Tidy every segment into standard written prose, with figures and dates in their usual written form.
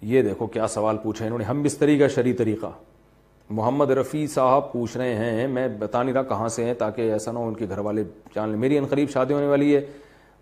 یہ دیکھو کیا سوال پوچھا انہوں نے, ہم بستری کا شرعی طریقہ. محمد رفیع صاحب پوچھ رہے ہیں, میں بتا نہیں رہا کہاں سے ہیں تاکہ ایسا نہ ہو ان کے گھر والے جان لیں. میری عنقریب شادی ہونے والی ہے,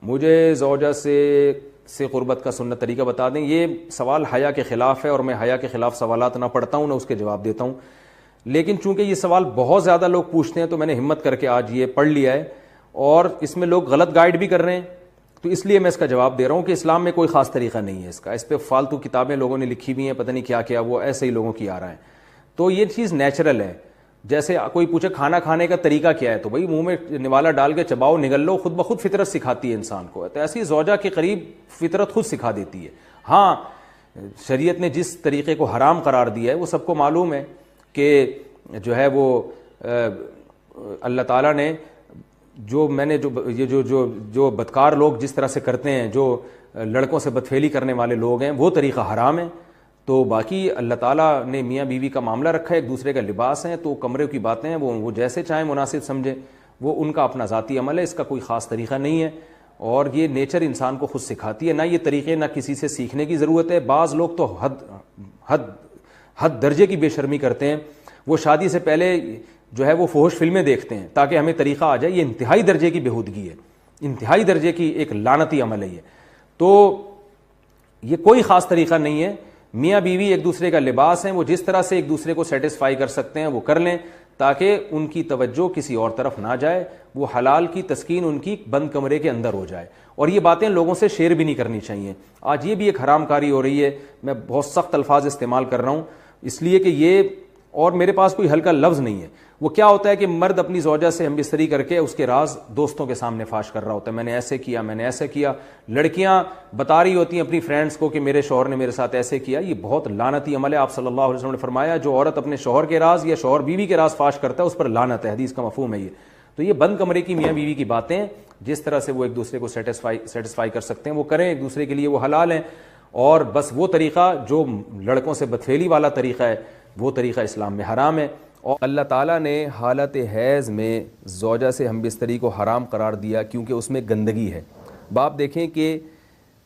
مجھے زوجہ سے قربت کا سنت طریقہ بتا دیں. یہ سوال حیا کے خلاف ہے اور میں حیا کے خلاف سوالات نہ پڑھتا ہوں نہ اس کے جواب دیتا ہوں, لیکن چونکہ یہ سوال بہت زیادہ لوگ پوچھتے ہیں تو میں نے ہمت کر کے آج یہ پڑھ لیا ہے, اور اس میں لوگ غلط گائیڈ بھی کر رہے ہیں, تو اس لیے میں اس کا جواب دے رہا ہوں کہ اسلام میں کوئی خاص طریقہ نہیں ہے اس کا. اس پہ فالتو کتابیں لوگوں نے لکھی ہوئی ہیں, پتہ نہیں کیا کیا, وہ ایسے ہی لوگوں کی آ رہا ہے. تو یہ چیز نیچرل ہے. جیسے کوئی پوچھے کھانا کھانے کا طریقہ کیا ہے, تو بھائی منہ میں نوالا ڈال کے چباؤ, نگل لو, خود بخود فطرت سکھاتی ہے انسان کو. تو ایسی زوجہ کے قریب فطرت خود سکھا دیتی ہے. ہاں شریعت نے جس طریقے کو حرام قرار دیا ہے وہ سب کو معلوم ہے کہ جو ہے وہ اللہ تعالیٰ نے جو میں نے جو بدکار لوگ جس طرح سے کرتے ہیں, جو لڑکوں سے بدفعلی کرنے والے لوگ ہیں, وہ طریقہ حرام ہے. تو باقی اللہ تعالیٰ نے میاں بیوی کا معاملہ رکھا ہے, ایک دوسرے کا لباس ہے, تو کمرے کی باتیں ہیں وہ جیسے چاہیں مناسب سمجھیں, وہ ان کا اپنا ذاتی عمل ہے, اس کا کوئی خاص طریقہ نہیں ہے, اور یہ نیچر انسان کو خود سکھاتی ہے. نہ یہ طریقے نہ کسی سے سیکھنے کی ضرورت ہے. بعض لوگ تو حد درجے کی بے شرمی کرتے ہیں, وہ شادی سے پہلے جو ہے وہ فحش فلمیں دیکھتے ہیں تاکہ ہمیں طریقہ آ جائے. یہ انتہائی درجے کی بےہودگی ہے, انتہائی درجے کی ایک لعنتی عمل ہے یہ. تو یہ کوئی خاص طریقہ نہیں ہے. میاں بیوی ایک دوسرے کا لباس ہیں, وہ جس طرح سے ایک دوسرے کو سیٹسفائی کر سکتے ہیں وہ کر لیں, تاکہ ان کی توجہ کسی اور طرف نہ جائے, وہ حلال کی تسکین ان کی بند کمرے کے اندر ہو جائے. اور یہ باتیں لوگوں سے شیئر بھی نہیں کرنی چاہیے. آج یہ بھی ایک حرام کاری ہو رہی ہے. میں بہت سخت الفاظ استعمال کر رہا ہوں اس لیے کہ یہ, اور میرے پاس کوئی ہلکا لفظ نہیں ہے. وہ کیا ہوتا ہے کہ مرد اپنی زوجہ سے ہم بستری کر کے اس کے راز دوستوں کے سامنے فاش کر رہا ہوتا ہے, میں نے ایسے کیا, میں نے ایسے کیا. لڑکیاں بتا رہی ہوتی ہیں اپنی فرینڈس کو کہ میرے شوہر نے میرے ساتھ ایسے کیا. یہ بہت لعنتی عمل ہے. آپ صلی اللہ علیہ وسلم نے فرمایا جو عورت اپنے شوہر کے راز یا شوہر بیوی کے راز فاش کرتا ہے اس پر لعنت ہے. حدیث کا مفہوم ہے یہ. تو یہ بند کمرے کی میاں بیوی کی باتیں, جس طرح سے وہ ایک دوسرے کو سیٹسفائی کر سکتے ہیں وہ کریں, ایک دوسرے کے لیے وہ حلال ہیں. اور بس وہ طریقہ جو لڑکوں سے بدفعلی والا طریقہ ہے وہ طریقہ اسلام میں حرام ہے. اور اللہ تعالیٰ نے حالت حیض میں زوجہ سے ہم بستری کو حرام قرار دیا کیونکہ اس میں گندگی ہے. باپ دیکھیں کہ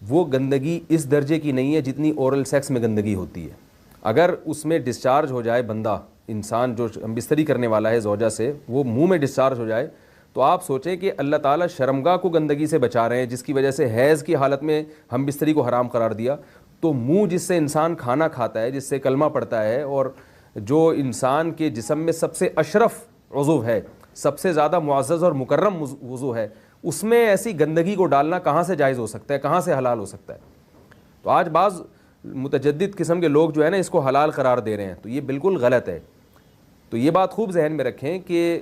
وہ گندگی اس درجے کی نہیں ہے جتنی اورل سیکس میں گندگی ہوتی ہے. اگر اس میں ڈسچارج ہو جائے بندہ, انسان جو ہم بستری کرنے والا ہے زوجہ سے, وہ منہ میں ڈسچارج ہو جائے, تو آپ سوچیں کہ اللہ تعالیٰ شرمگاہ کو گندگی سے بچا رہے ہیں جس کی وجہ سے حیض کی حالت میں ہم بستری کو حرام قرار دیا. تو منہ جس سے انسان کھانا کھاتا ہے, جس سے کلمہ پڑھتا ہے, اور جو انسان کے جسم میں سب سے اشرف عضو ہے, سب سے زیادہ معزز اور مکرم عضو ہے, اس میں ایسی گندگی کو ڈالنا کہاں سے جائز ہو سکتا ہے, کہاں سے حلال ہو سکتا ہے. تو آج بعض متجدد قسم کے لوگ جو ہے نا اس کو حلال قرار دے رہے ہیں, تو یہ بالکل غلط ہے. تو یہ بات خوب ذہن میں رکھیں کہ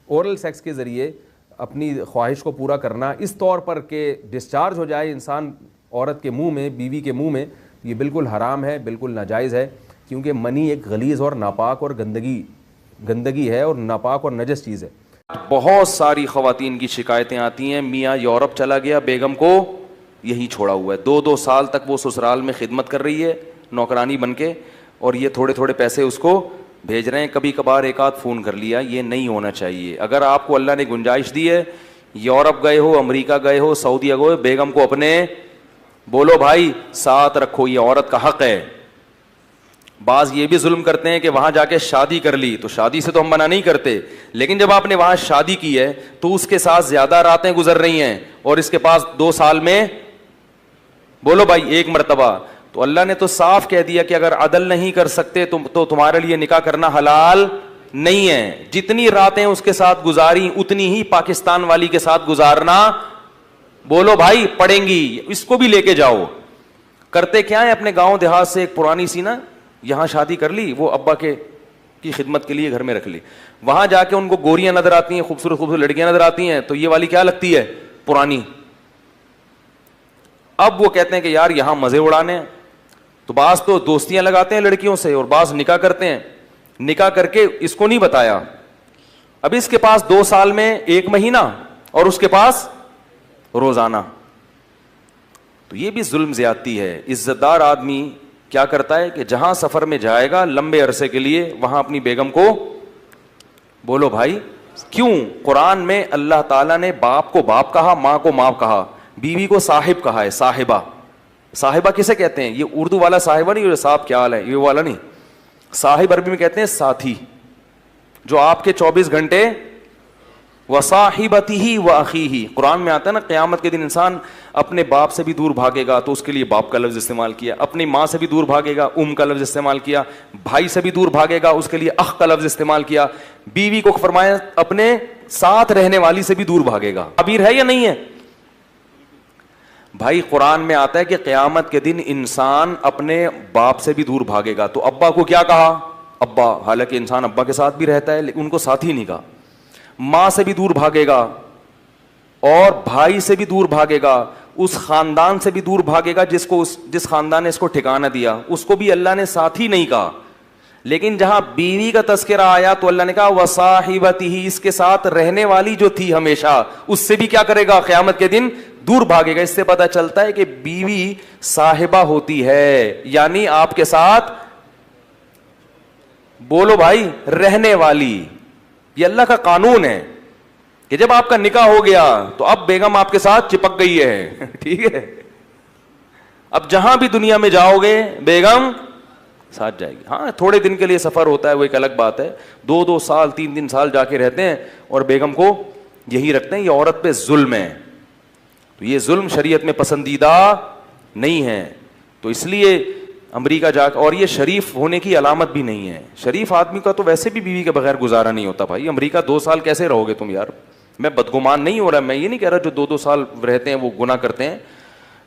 اورل سیکس کے ذریعے اپنی خواہش کو پورا کرنا اس طور پر کہ ڈسچارج ہو جائے انسان عورت کے منہ میں, بیوی کے منہ میں, یہ بالکل حرام ہے, بالکل ناجائز ہے. کیونکہ منی ایک غلیظ اور ناپاک اور گندگی ہے اور ناپاک اور نجس چیز ہے. بہت ساری خواتین کی شکایتیں آتی ہیں, میاں یورپ چلا گیا, بیگم کو یہی چھوڑا ہوا ہے, 2 سال تک وہ سسرال میں خدمت کر رہی ہے نوکرانی بن کے, اور یہ تھوڑے تھوڑے پیسے اس کو بھیج رہے ہیں, کبھی کبھار ایک آدھ فون کر لیا. یہ نہیں ہونا چاہیے. اگر آپ کو اللہ نے گنجائش دی ہے, یورپ گئے ہو, امریکہ گئے ہو, سعودیہ گئے ہو, بیگم کو اپنے بولو بھائی ساتھ رکھو, یہ عورت کا حق ہے. بعض یہ بھی ظلم کرتے ہیں کہ وہاں جا کے شادی کر لی, تو شادی سے تو ہم منع نہیں کرتے, لیکن جب آپ نے وہاں شادی کی ہے تو اس کے ساتھ زیادہ راتیں گزر رہی ہیں, اور اس کے پاس 2 سال میں بولو بھائی 1 مرتبہ, تو اللہ نے تو صاف کہہ دیا کہ اگر عدل نہیں کر سکتے تو تمہارے لیے نکاح کرنا حلال نہیں ہے. جتنی راتیں اس کے ساتھ گزاری اتنی ہی پاکستان والی کے ساتھ گزارنا بولو بھائی پڑیں گی. اس کو بھی لے کے جاؤ. کرتے کیا ہے, اپنے گاؤں دیہات سے ایک پرانی سی نا یہاں شادی کر لی, وہ ابا کی خدمت کے لیے گھر میں رکھ لی. وہاں جا کے ان کو گوریاں نظر آتی ہیں, خوبصورت خوبصورت لڑکیاں نظر آتی ہیں, تو یہ والی کیا لگتی ہے, پرانی. اب وہ کہتے ہیں کہ یار یہاں مزے اڑانے ہیں, تو بعض تو دوستیاں لگاتے ہیں لڑکیوں سے, اور بعض نکاح کرتے ہیں. نکاح کر کے اس کو نہیں بتایا, اب اس کے پاس 2 سال میں 1 مہینہ اور اس کے پاس روزانہ. تو یہ بھی ظلم زیادتی ہے. عزت دار آدمی کیا کرتا ہے کہ جہاں سفر میں جائے گا لمبے عرصے کے لیے, وہاں اپنی بیگم کو بولو بھائی. کیوں قرآن میں اللہ تعالیٰ نے باپ کو باپ کہا, ماں کو ماں کہا, بیوی کو صاحب کہا ہے, صاحبہ. صاحبہ کسے کہتے ہیں؟ یہ اردو والا صاحبہ نہیں، صاحب کیا حال ہے یہ والا نہیں. صاحب عربی میں کہتے ہیں ساتھی، جو آپ کے 24 گھنٹے. وصاحبتہ واخیہ، قرآن میں آتا ہے نا قیامت کے دن انسان اپنے باپ سے بھی دور بھاگے گا تو اس کے لیے باپ کا لفظ استعمال کیا، اپنی ماں سے بھی دور بھاگے گا کا لفظ استعمال کیا، بھائی سے بھی دور بھاگے گا اس کے لیے اخ کا لفظ استعمال کیا، بیوی کو فرمایا اپنے ساتھ رہنے والی سے بھی دور بھاگے گا. تعبیر ہے یا نہیں ہے بھائی؟ قرآن میں آتا ہے کہ قیامت کے دن انسان اپنے باپ سے بھی دور بھاگے گا. تو ابا کو کیا کہا؟ ابا، حالانکہ انسان ابا کے ساتھ بھی رہتا ہے لیکن ان کو ساتھی نہیں کہا. ماں سے بھی دور بھاگے گا اور بھائی سے بھی دور بھاگے گا، اس خاندان سے بھی دور بھاگے گا جس خاندان نے اس کو ٹھکانہ دیا، اس کو بھی اللہ نے ساتھی نہیں کہا. لیکن جہاں بیوی کا تذکرہ آیا تو اللہ نے کہا وصاحبتہ، اس کے ساتھ رہنے والی جو تھی ہمیشہ، اس سے بھی کیا کرے گا؟ قیامت کے دن دور بھاگے گا. اس سے پتہ چلتا ہے کہ بیوی صاحبہ ہوتی ہے، یعنی آپ کے ساتھ، بولو بھائی، رہنے والی. یہ اللہ کا قانون ہے کہ جب آپ کا نکاح ہو گیا تو اب بیگم آپ کے ساتھ چپک گئی ہے. ٹھیک ہے، اب جہاں بھی دنیا میں جاؤ گے بیگم ساتھ جائے گی. ہاں تھوڑے دن کے لیے سفر ہوتا ہے وہ ایک الگ بات ہے، 2 سال 3 سال جا کے رہتے ہیں اور بیگم کو یہی رکھتے ہیں. یہ عورت پہ ظلم ہے، تو یہ ظلم شریعت میں پسندیدہ نہیں ہے. تو اس لیے امریکہ جا کے، اور یہ شریف ہونے کی علامت بھی نہیں ہے. شریف آدمی کا تو ویسے بھی بیوی کے بغیر گزارا نہیں ہوتا. بھائی امریکہ 2 سال کیسے رہو گے تم یار؟ میں بدگمان نہیں ہو رہا، میں یہ نہیں کہہ رہا جو 2 سال رہتے ہیں وہ گناہ کرتے ہیں،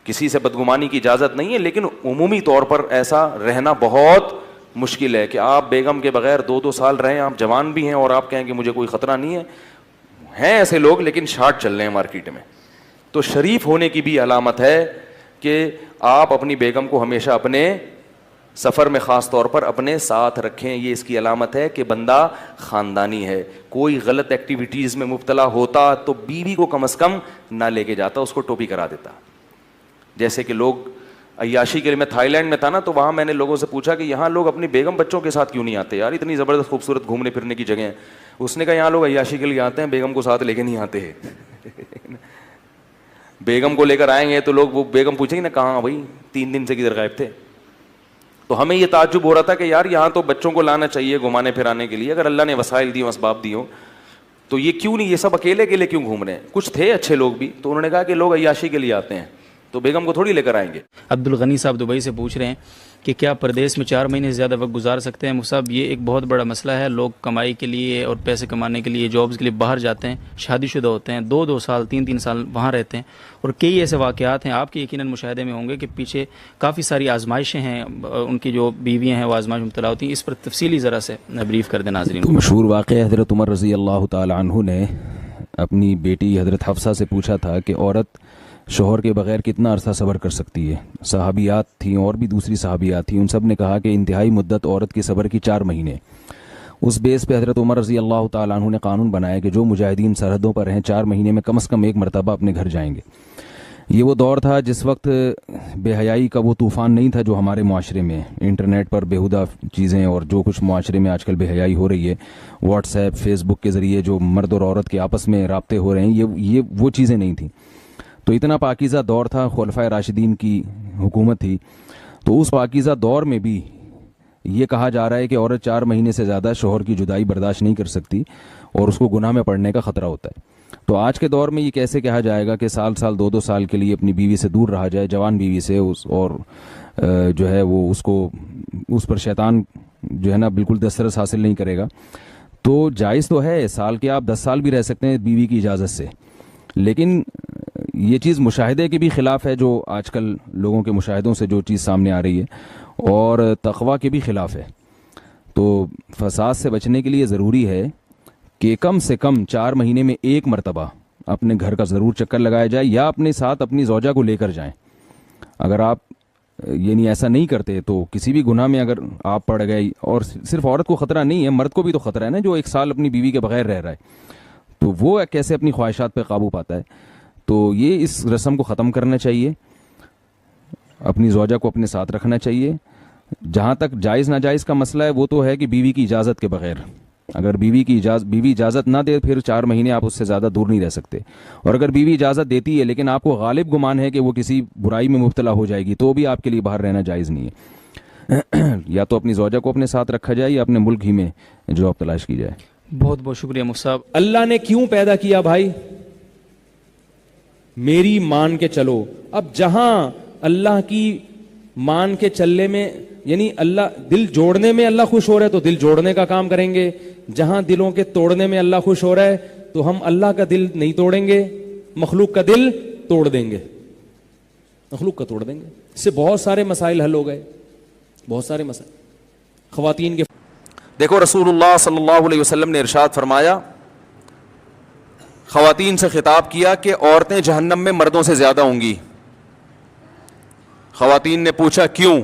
کسی سے بدگمانی کی اجازت نہیں ہے، لیکن عمومی طور پر ایسا رہنا بہت مشکل ہے کہ آپ بیگم کے بغیر 2 سال رہیں. آپ جوان بھی ہیں اور آپ کہیں کہ مجھے کوئی خطرہ نہیں ہے. ہیں ایسے لوگ لیکن شارٹ چل رہے ہیں مارکیٹ میں. تو شریف ہونے کی بھی علامت ہے کہ آپ اپنی بیگم کو ہمیشہ اپنے سفر میں خاص طور پر اپنے ساتھ رکھیں. یہ اس کی علامت ہے کہ بندہ خاندانی ہے. کوئی غلط ایکٹیویٹیز میں مبتلا ہوتا تو بیوی کو کم از کم نہ لے کے جاتا، اس کو ٹوپی کرا دیتا. جیسے کہ لوگ عیاشی کے لیے، میں تھائی لینڈ میں تھا نا، تو وہاں میں نے لوگوں سے پوچھا کہ یہاں لوگ اپنی بیگم بچوں کے ساتھ کیوں نہیں آتے یار؟ اتنی زبردست خوبصورت گھومنے پھرنے کی جگہ ہیں. اس نے کہا یہاں لوگ عیاشی کے لیے آتے ہیں، بیگم کو ساتھ لے کے نہیں آتے ہیں. بیگم کو لے کر آئیں گے تو لوگ، وہ بیگم پوچھیں گے نا کہاں بھائی 3 دن سے کدھر غائب تھے. تو ہمیں یہ تعجب ہو رہا تھا کہ یار یہاں تو بچوں کو لانا چاہیے گھمانے پھرانے کے لیے، اگر اللہ نے وسائل دی، اسباب دی ہو تو یہ کیوں نہیں، یہ سب اکیلے اکیلے کیوں گھوم رہے ہیں؟ کچھ تھے اچھے لوگ بھی، تو انہوں نے کہا کہ لوگ عیاشی کے لیے آتے ہیں تو بیگم کو تھوڑی لے کر آئیں گے. عبد الغنی صاحب دبئی سے پوچھ رہے ہیں کہ کیا پردیس میں 4 مہینے سے زیادہ وقت گزار سکتے ہیں؟ صاحب یہ ایک بہت بڑا مسئلہ ہے. لوگ کمائی کے لیے اور پیسے کمانے کے لیے، جابز کے لیے باہر جاتے ہیں، شادی شدہ ہوتے ہیں، 2 سال 3 سال وہاں رہتے ہیں، اور کئی ایسے واقعات ہیں آپ کے یقیناً مشاہدے میں ہوں گے کہ پیچھے کافی ساری آزمائشیں ہیں، ان کی جو بیویاں ہیں وہ آزمائش مبتلا ہوتی ہیں. اس پر تفصیلی ذرا سے بریف کر دیں ناظرین کو. مشہور واقعہ حضرت عمر رضی اللہ تعالی عنہ نے اپنی بیٹی حضرت حفصہ سے پوچھا تھا کہ عورت شوہر کے بغیر کتنا عرصہ صبر کر سکتی ہے. صحابیات تھیں اور بھی دوسری صحابیات تھیں، ان سب نے کہا کہ انتہائی مدت عورت کے صبر کی 4 مہینے. اس بیس پہ حضرت عمر رضی اللہ تعالیٰ عنہ نے قانون بنایا کہ جو مجاہدین سرحدوں پر ہیں 4 مہینے میں کم از کم 1 مرتبہ اپنے گھر جائیں گے. یہ وہ دور تھا جس وقت بے حیائی کا وہ طوفان نہیں تھا جو ہمارے معاشرے میں، انٹرنیٹ پر بیہودہ چیزیں اور جو کچھ معاشرے میں آج کل بے حیائی ہو رہی ہے، واٹس ایپ فیس بک کے ذریعے جو مرد اور عورت کے آپس میں رابطے ہو رہے ہیں، یہ وہ چیزیں نہیں تھیں. تو اتنا پاکیزہ دور تھا، خلفائے راشدین کی حکومت تھی. تو اس پاکیزہ دور میں بھی یہ کہا جا رہا ہے کہ عورت 4 مہینے سے زیادہ شوہر کی جدائی برداشت نہیں کر سکتی اور اس کو گناہ میں پڑنے کا خطرہ ہوتا ہے. تو آج کے دور میں یہ کیسے کہا جائے گا کہ سال 2 سال کے لیے اپنی بیوی سے دور رہا جائے، جوان بیوی سے، اور جو ہے وہ اس پر شیطان جو ہے نا بالکل دسترس حاصل نہیں کرے گا. تو جائز تو ہے، سال کے آپ 10 سال بھی رہ سکتے ہیں بیوی کی اجازت سے، لیکن یہ چیز مشاہدے کے بھی خلاف ہے، جو آج کل لوگوں کے مشاہدوں سے جو چیز سامنے آ رہی ہے، اور تقویٰ کے بھی خلاف ہے. تو فساد سے بچنے کے لیے ضروری ہے کہ کم سے کم 4 مہینے میں 1 مرتبہ اپنے گھر کا ضرور چکر لگایا جائے، یا اپنے ساتھ اپنی زوجہ کو لے کر جائیں. اگر آپ یعنی ایسا نہیں کرتے تو کسی بھی گناہ میں اگر آپ پڑ گئے، اور صرف عورت کو خطرہ نہیں ہے، مرد کو بھی تو خطرہ ہے نا، جو 1 سال اپنی بیوی کے بغیر رہ رہا ہے، تو وہ کیسے اپنی خواہشات پہ قابو پاتا ہے. تو یہ اس رسم کو ختم کرنا چاہیے، اپنی زوجہ کو اپنے ساتھ رکھنا چاہیے. جہاں تک جائز ناجائز کا مسئلہ ہے وہ تو ہے کہ بیوی کی اجازت کے بغیر اگر بیوی اجازت نہ دے پھر 4 مہینے آپ اس سے زیادہ دور نہیں رہ سکتے. اور اگر بیوی اجازت دیتی ہے لیکن آپ کو غالب گمان ہے کہ وہ کسی برائی میں مبتلا ہو جائے گی تو بھی آپ کے لیے باہر رہنا جائز نہیں ہے. یا تو اپنی زوجہ کو اپنے ساتھ رکھا جائے یا اپنے ملک ہی میں جاب تلاش کی جائے. بہت بہت شکریہ مفتی صاحب. اللہ نے کیوں پیدا کیا بھائی؟ میری مان کے چلو. اب جہاں اللہ کی مان کے چلنے میں یعنی اللہ دل جوڑنے میں اللہ خوش ہو رہا ہے تو دل جوڑنے کا کام کریں گے. جہاں دلوں کے توڑنے میں اللہ خوش ہو رہا ہے تو ہم اللہ کا دل نہیں توڑیں گے, مخلوق کا دل توڑ دیں گے. مخلوق کا توڑ دیں گے. اس سے بہت سارے مسائل حل ہو گئے, بہت سارے مسائل. خواتین کے دیکھو رسول اللہ صلی اللہ علیہ وسلم نے ارشاد فرمایا, خواتین سے خطاب کیا کہ عورتیں جہنم میں مردوں سے زیادہ ہوں گی. خواتین نے پوچھا کیوں؟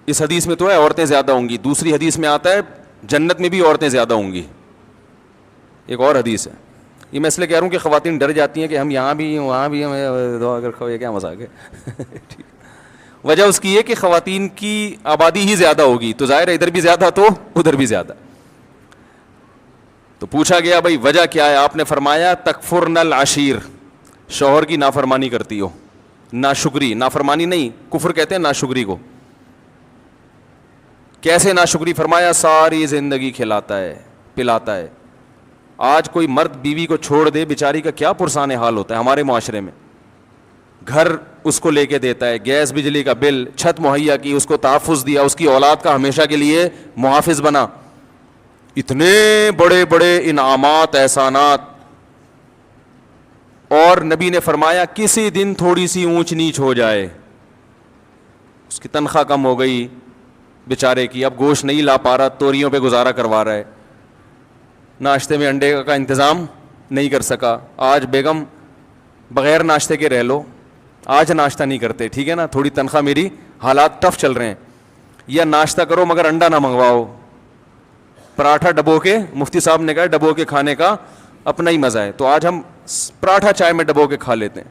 اس حدیث میں تو ہے عورتیں زیادہ ہوں گی, دوسری حدیث میں آتا ہے جنت میں بھی عورتیں زیادہ ہوں گی. ایک اور حدیث ہے. یہ میں اس لیے کہہ رہا ہوں کہ خواتین ڈر جاتی ہیں کہ ہم یہاں بھی وہاں بھی دعا کر یہ کیا مذاق ہے. وجہ اس کی ہے کہ خواتین کی آبادی ہی زیادہ ہوگی تو ظاہر ہے ادھر بھی زیادہ تو ادھر بھی زیادہ. تو پوچھا گیا بھائی وجہ کیا ہے؟ آپ نے فرمایا تکفرن العشیر, شوہر کی نافرمانی کرتی ہو. ناشکری, نافرمانی نہیں, کفر کہتے ہیں ناشکری کو. کیسے ناشکری؟ فرمایا ساری زندگی کھلاتا ہے پلاتا ہے. آج کوئی مرد بیوی کو چھوڑ دے بیچاری کا کیا پرسان حال ہوتا ہے ہمارے معاشرے میں. گھر اس کو لے کے دیتا ہے, گیس بجلی کا بل, چھت مہیا کی, اس کو تحفظ دیا, اس کی اولاد کا ہمیشہ کے لیے محافظ بنا, اتنے بڑے بڑے انعامات احسانات. اور نبی نے فرمایا کسی دن تھوڑی سی اونچ نیچ ہو جائے, اس کی تنخواہ کم ہو گئی بیچارے کی, اب گوشت نہیں لا پا رہا, توریوں پہ گزارا کروا رہا ہے, ناشتے میں انڈے کا انتظام نہیں کر سکا, آج بیگم بغیر ناشتے کے رہ لو, آج ناشتہ نہیں کرتے, ٹھیک ہے نا, تھوڑی تنخواہ میری, حالات ٹف چل رہے ہیں, یا ناشتہ کرو مگر انڈا نہ منگواؤ, پراٹھا ڈبو کے, مفتی صاحب نے کہا ڈبو کے کھانے کا اپنا ہی مزہ ہے, تو آج ہم پراٹھا چائے میں ڈبو کے کھا لیتے ہیں.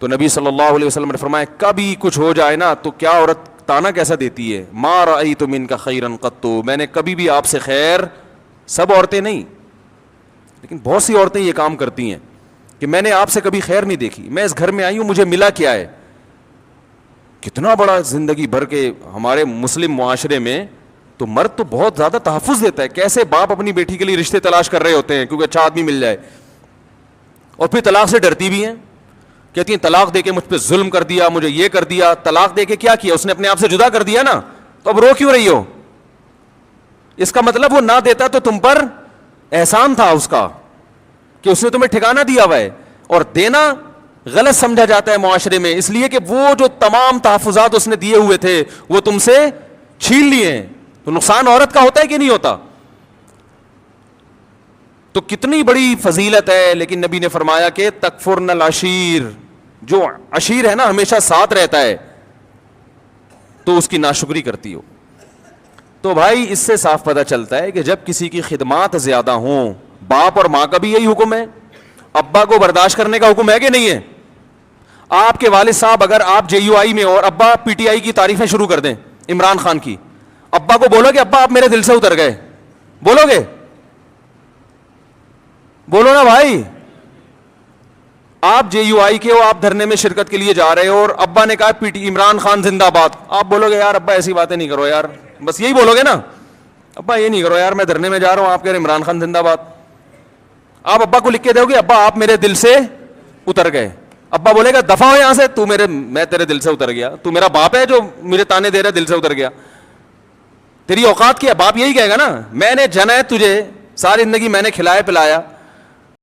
تو نبی صلی اللہ علیہ وسلم نے فرمایا کبھی کچھ ہو جائے نا تو کیا عورت تانا کیسا دیتی ہے, ما رأیت منک خیرا قط, میں نے کبھی بھی آپ سے خیر, سب عورتیں نہیں لیکن بہت سی عورتیں یہ کام کرتی ہیں کہ میں نے آپ سے کبھی خیر نہیں دیکھی, میں اس گھر میں آئی ہوں مجھے ملا کیا ہے. کتنا بڑا زندگی بھر کے ہمارے مسلم معاشرے میں تو مرد تو بہت زیادہ تحفظ دیتا ہے. کیسے باپ اپنی بیٹی کے لیے رشتے تلاش کر رہے ہوتے ہیں کیونکہ اچھا آدمی مل جائے, اور پھر طلاق سے ڈرتی بھی ہیں, کہتی ہیں طلاق دے کے مجھ پہ ظلم کر دیا, مجھے یہ کر دیا. طلاق دے کے کیا کیا؟ اس نے اپنے آپ سے جدا کر دیا نا, تو اب رو کیوں رہی ہو؟ اس کا مطلب وہ نہ دیتا تو تم پر احسان تھا اس کا کہ اس نے تمہیں ٹھکانہ دیا ہوا ہے. اور دینا غلط سمجھا جاتا ہے معاشرے میں, اس لیے کہ وہ جو تمام تحفظات اس نے دیے ہوئے تھے وہ تم سے چھین لیے ہیں. تو نقصان عورت کا ہوتا ہے کہ نہیں ہوتا؟ تو کتنی بڑی فضیلت ہے. لیکن نبی نے فرمایا کہ تکفرن العشیر, جو عشیر ہے نا ہمیشہ ساتھ رہتا ہے, تو اس کی ناشکری کرتی ہو. تو بھائی اس سے صاف پتہ چلتا ہے کہ جب کسی کی خدمات زیادہ ہوں, باپ اور ماں کا بھی یہی حکم ہے, ابا کو برداشت کرنے کا حکم ہے کہ نہیں ہے؟ آپ کے والد صاحب اگر آپ JUI میں اور ابا PTI کی تعریفیں شروع کر دیں عمران خان کی, ابا کو بولو کہ ابا آپ میرے دل سے اتر گئے, بولو گے؟ بولو نا بھائی. آپ JUI کے ہو, آپ دھرنے میں شرکت کے لیے جا رہے ہو اور ابا نے کہا عمران خان زندہ باد, آپ بولو گے یار ابا ایسی باتیں نہیں کرو یار, بس یہی بولو گے نا, ابا یہ نہیں کرو یار, میں دھرنے میں جا رہا ہوں, آپ کہہ رہے عمران خان زندہ باد. آپ ابا کو لکھ کے دو گے ابا آپ میرے دل سے اتر گئے, ابا بولے گا دفع ہو یہاں سے, میں تیرے دل سے اتر گیا, تو میرا باپ ہے جو مجھے تانے دے رہا ہے دل سے اتر گیا, تیری اوقات کیا؟ باپ یہی کہے گا نا, میں نے جنا ہے تجھے, ساری زندگی میں نے کھلایا پلایا,